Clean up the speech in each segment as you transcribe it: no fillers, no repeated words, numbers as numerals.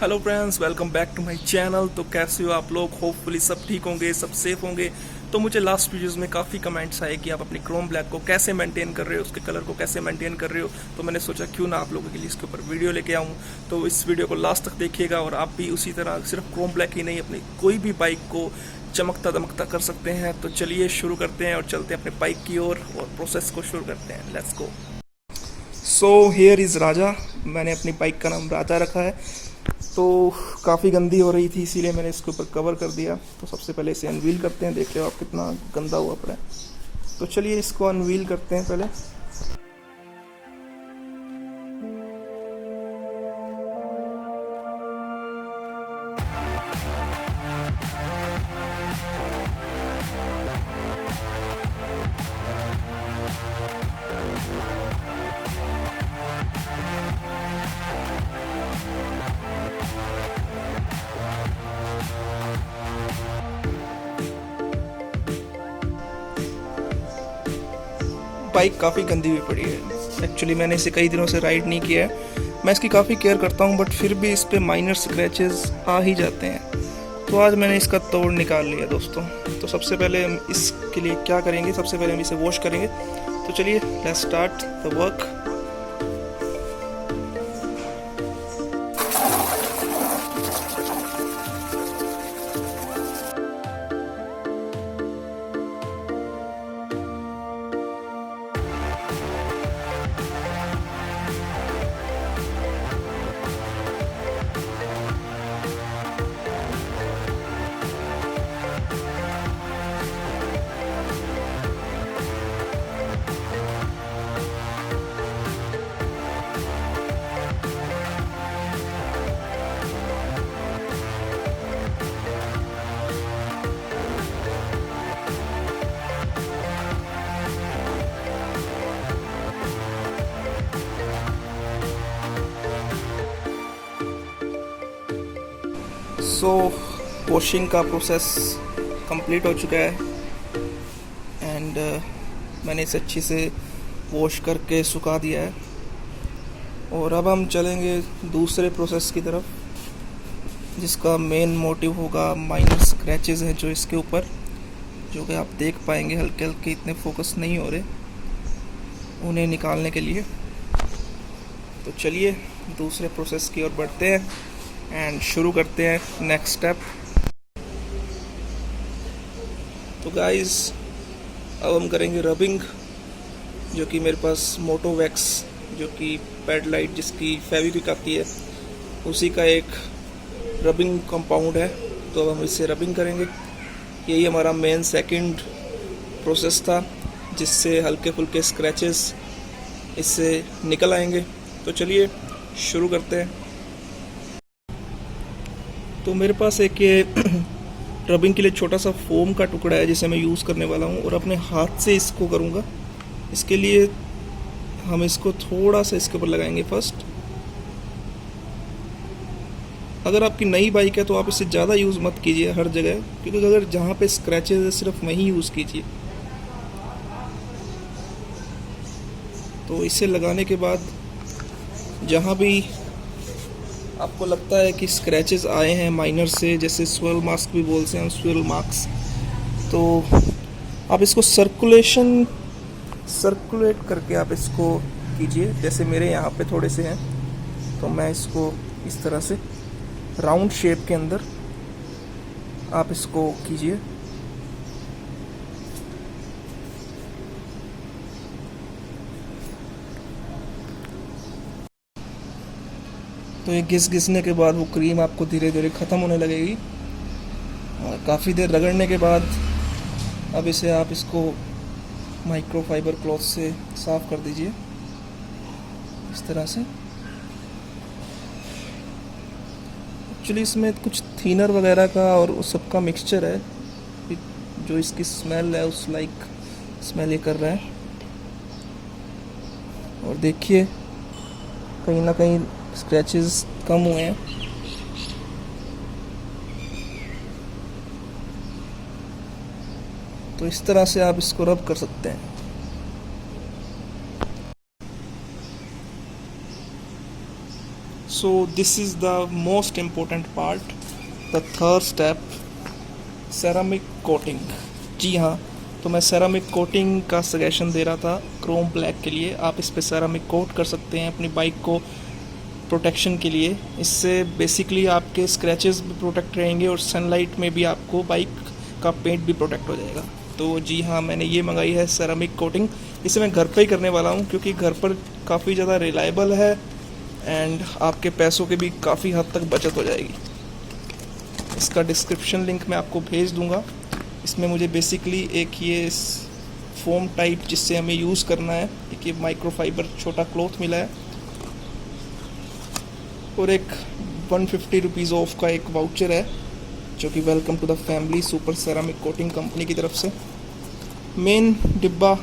Hello friends, welcome back to my channel. तो कैसे हो आप लोग? होपफुली सब ठीक होंगे, सब सेफ होंगे। तो मुझे लास्ट वीडियोस में काफ़ी कमेंट्स आए कि आप अपनी क्रोम ब्लैक को कैसे मेंटेन कर रहे हो, उसके कलर को कैसे मेंटेन कर रहे हो। तो मैंने सोचा क्यों ना आप लोगों के लिए इसके ऊपर वीडियो लेके आऊँ। तो इस वीडियो को लास्ट तक देखिएगा और आप भी उसी तरह सिर्फ क्रोम ब्लैक ही नहीं, अपनी कोई भी बाइक को चमकता दमकता कर सकते हैं। तो चलिए शुरू करते हैं और चलते हैं अपने बाइक की ओर और प्रोसेस को शुरू करते हैं। Let's go. So here is Raja. मैंने अपनी बाइक का नाम राजा रखा है। तो काफ़ी गंदी हो रही थी, इसीलिए मैंने इसके ऊपर कवर कर दिया। तो सबसे पहले इसे अनवील करते हैं। देखिए आप कितना गंदा हुआ पड़ा है। तो चलिए इसको अनवील करते हैं पहले। बाइक काफ़ी गंदी हुई पड़ी है। एक्चुअली मैंने इसे कई दिनों से राइड नहीं किया है। मैं इसकी काफ़ी केयर करता हूँ, बट फिर भी इस पर माइनर स्क्रैचेस आ ही जाते हैं। तो आज मैंने इसका तोड़ निकाल लिया दोस्तों। तो सबसे पहले हम इसके लिए क्या करेंगे, सबसे पहले हम इसे वॉश करेंगे। तो चलिए let's start the work. So washing का प्रोसेस कंप्लीट हो चुका है एंड मैंने इसे अच्छे से वॉश करके सुखा दिया है। और अब हम चलेंगे दूसरे प्रोसेस की तरफ, जिसका मेन मोटिव होगा माइनर स्क्रैचेस हैं जो इसके ऊपर, जो कि आप देख पाएंगे हल्के हल्के, इतने फोकस नहीं हो रहे, उन्हें निकालने के लिए। तो चलिए दूसरे प्रोसेस की ओर बढ़ते हैं एंड शुरू करते हैं नेक्स्ट स्टेप। तो गाइस अब हम करेंगे रबिंग, जो कि मेरे पास मोटो वैक्स, जो कि पैड लाइट जिसकी फेविक्विक आती है, उसी का एक रबिंग कंपाउंड है। तो अब हम इससे रबिंग करेंगे। यही हमारा मेन सेकंड प्रोसेस था, जिससे हल्के फुल्के स्क्रैचेस इससे निकल आएंगे। तो चलिए शुरू करते हैं। तो मेरे पास एक ये रबिंग के लिए छोटा सा फोम का टुकड़ा है, जिसे मैं यूज़ करने वाला हूँ और अपने हाथ से इसको करूँगा। इसके लिए हम इसको थोड़ा सा इसके ऊपर लगाएंगे फर्स्ट। अगर आपकी नई बाइक है तो आप इसे ज़्यादा यूज़ मत कीजिए हर जगह, क्योंकि अगर जहाँ पे स्क्रैचेस है सिर्फ वहीं यूज़ कीजिए। तो इसे लगाने के बाद जहाँ भी आपको लगता है कि स्क्रैचेस आए हैं माइनर से, जैसे स्वेल मार्क्स भी बोलते हैं, स्वेल मार्क्स, तो आप इसको सर्कुलेट करके आप इसको कीजिए। जैसे मेरे यहाँ पे थोड़े से हैं, तो मैं इसको इस तरह से राउंड शेप के अंदर आप इसको कीजिए। तो ये घिसने के बाद वो क्रीम आपको धीरे धीरे ख़त्म होने लगेगी। और काफ़ी देर रगड़ने के बाद अब इसे आप इसको माइक्रोफाइबर क्लॉथ से साफ़ कर दीजिए इस तरह से। एक्चुअली इसमें कुछ थिनर वगैरह का और उस सब का मिक्सचर है, जो इसकी स्मेल है उस लाइक स्मेल ये कर रहा है। और देखिए कहीं ना कहीं स्क्रैचेस कम हुए हैं। तो इस तरह से आप इसको रब कर सकते हैं। So this is the most important part, the third step, ceramic coating. जी हाँ, तो मैं सेरामिक कोटिंग का सजेशन दे रहा था क्रोम ब्लैक के लिए। आप इस पे सेरामिक कोट कर सकते हैं अपनी बाइक को प्रोटेक्शन के लिए। इससे बेसिकली आपके स्क्रैचेस भी प्रोटेक्ट रहेंगे और सनलाइट में भी आपको बाइक का पेंट भी प्रोटेक्ट हो जाएगा। तो जी हाँ, मैंने ये मंगाई है सेरामिक कोटिंग। इसे मैं घर पे ही करने वाला हूँ क्योंकि घर पर काफ़ी ज़्यादा रिलायबल है एंड आपके पैसों की भी काफ़ी हद तक बचत हो जाएगी। इसका डिस्क्रिप्शन लिंक मैं आपको भेज दूँगा। इसमें मुझे बेसिकली एक ये फोम टाइप जिससे हमें यूज़ करना है, एक ये माइक्रोफाइबर छोटा क्लॉथ मिला है और एक 150 रुपीज़ ऑफ का एक वाउचर है जो कि welcome to the family super ceramic coating company की तरफ से। मेन डिब्बा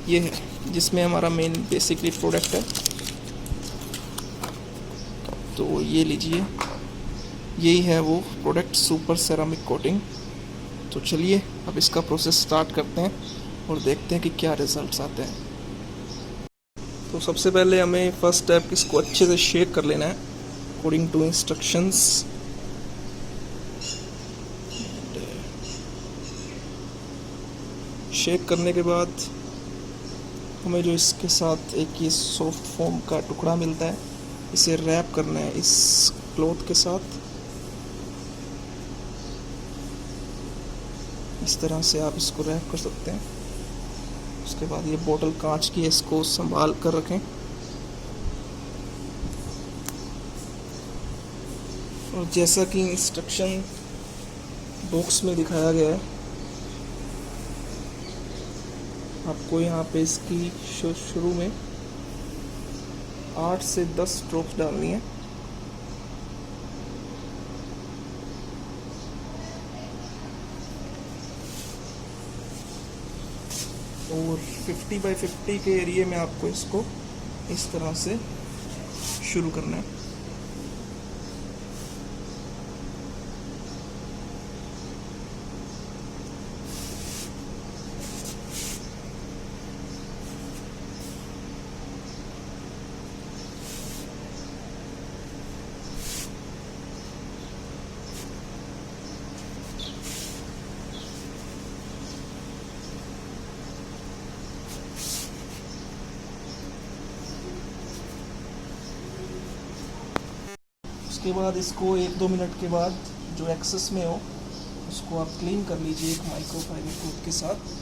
ये है जिसमें हमारा मेन बेसिकली प्रोडक्ट है, तो ये लीजिए, यही है वो प्रोडक्ट सुपर सेरामिक कोटिंग। तो चलिए अब इसका प्रोसेस स्टार्ट करते हैं और देखते हैं कि क्या रिजल्ट्स आते हैं। तो सबसे पहले हमें फर्स्ट स्टेप इसको अच्छे से शेक कर लेना है अकॉर्डिंग टू इंस्ट्रक्शंस। शेक करने के बाद हमें जो इसके साथ एक ये सॉफ्ट फोम का टुकड़ा मिलता है, इसे रैप करना है इस क्लॉथ के साथ। इस तरह से आप इसको रैप कर सकते हैं। उसके बाद ये बोतल कांच की है, इसको संभाल कर रखें और जैसा कि इंस्ट्रक्शन बॉक्स में दिखाया गया है, आपको यहाँ पे इसकी शुरू में 8 से 10 ड्रॉप्स डालनी है। और 50 बाई 50 के एरिए में आपको इसको इस तरह से शुरू करना है। उसके बाद इसको 1-2 मिनट के बाद जो एक्सेस में हो उसको आप क्लीन कर लीजिए एक माइक्रोफाइबर क्लॉथ के साथ।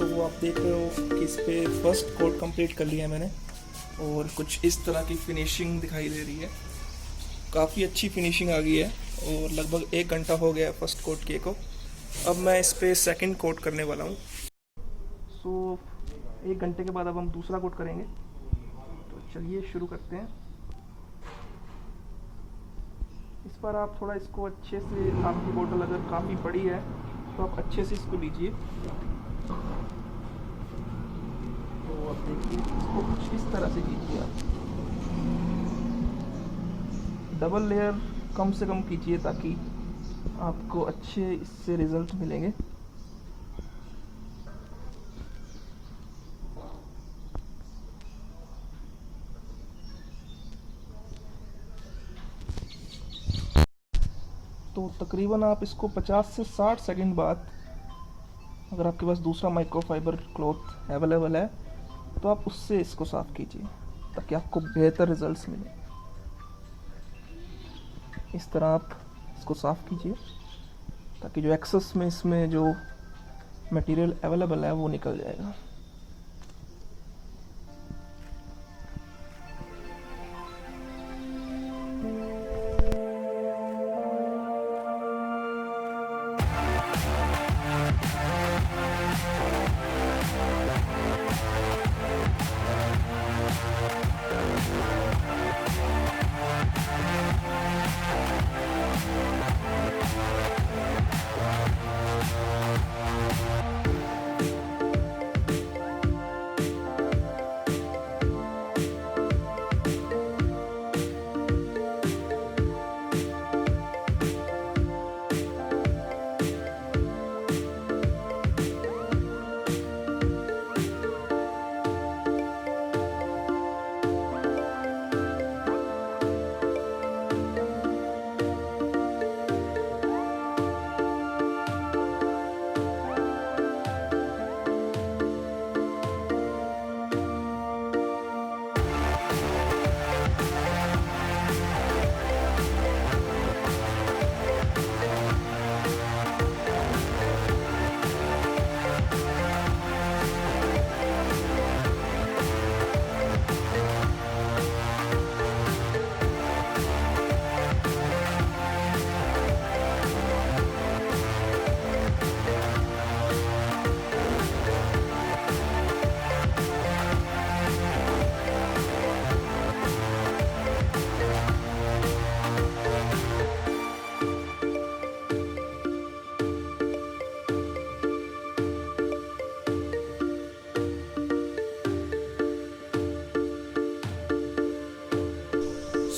तो आप देख रहे हो कि इस पे फर्स्ट कोट कंप्लीट कर लिया है मैंने और कुछ इस तरह की फिनिशिंग दिखाई दे रही है। काफ़ी अच्छी फिनिशिंग आ गई है और लगभग 1 घंटा हो गया फर्स्ट कोट किए को। अब मैं इस पर सेकंड कोट करने वाला हूँ। सो 1 घंटे के बाद अब हम दूसरा कोट करेंगे। तो चलिए शुरू करते हैं। इस पर आप थोड़ा इसको अच्छे से, आपकी बोतल अगर काफ़ी बड़ी है तो आप अच्छे से इसको लीजिए। तो अब देखिए, इसको कुछ इस तरह से कीजिए आप। डबल लेयर कम से कम कीजिए ताकि आपको अच्छे इससे रिज़ल्ट मिलेंगे। तो तकरीबन आप इसको 50 से 60 सेकंड बाद, अगर आपके पास दूसरा माइक्रोफाइबर क्लॉथ अवेलेबल है तो आप उससे इसको साफ़ कीजिए ताकि आपको बेहतर रिजल्ट्स मिले। इस तरह आप इसको साफ़ कीजिए ताकि जो एक्सेस में इसमें जो मटेरियल अवेलेबल है वो निकल जाएगा।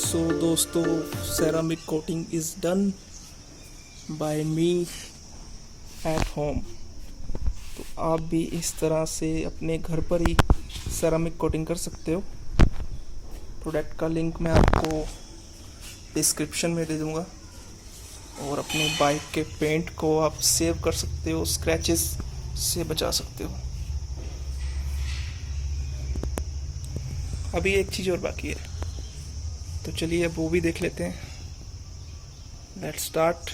सो दोस्तों, ceramic coating is done by me at home. तो आप भी इस तरह से अपने घर पर ही सेरामिक कोटिंग कर सकते हो। प्रोडक्ट का लिंक मैं आपको डिस्क्रिप्शन में दे दूँगा। और अपने बाइक के पेंट को आप सेव कर सकते हो, स्क्रैचेस से बचा सकते हो। अभी एक चीज़ और बाकी है, तो चलिए अब वो भी देख लेते हैं। Let's start.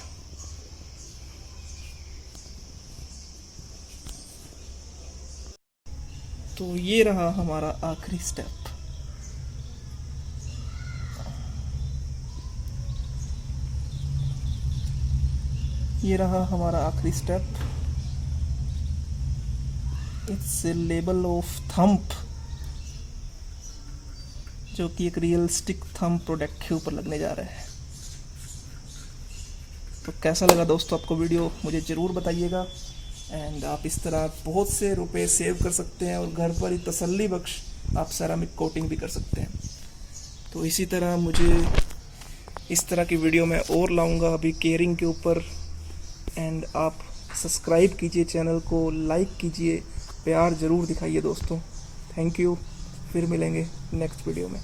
तो ये रहा हमारा आखिरी स्टेप। ये रहा हमारा आखिरी step. It's a label of thumb, जो कि एक रियलिस्टिक थंब प्रोडक्ट के ऊपर लगने जा रहा है। तो कैसा लगा दोस्तों आपको वीडियो, मुझे ज़रूर बताइएगा। एंड आप इस तरह बहुत से रुपए सेव कर सकते हैं और घर पर ही तसल्ली बख्श आप सेरामिक कोटिंग भी कर सकते हैं। तो इसी तरह मुझे इस तरह की वीडियो मैं और लाऊंगा अभी केयरिंग के ऊपर। एंड आप सब्सक्राइब कीजिए चैनल को, लाइक कीजिए, प्यार ज़रूर दिखाइए दोस्तों। Thank you. फिर मिलेंगे नेक्स्ट वीडियो में।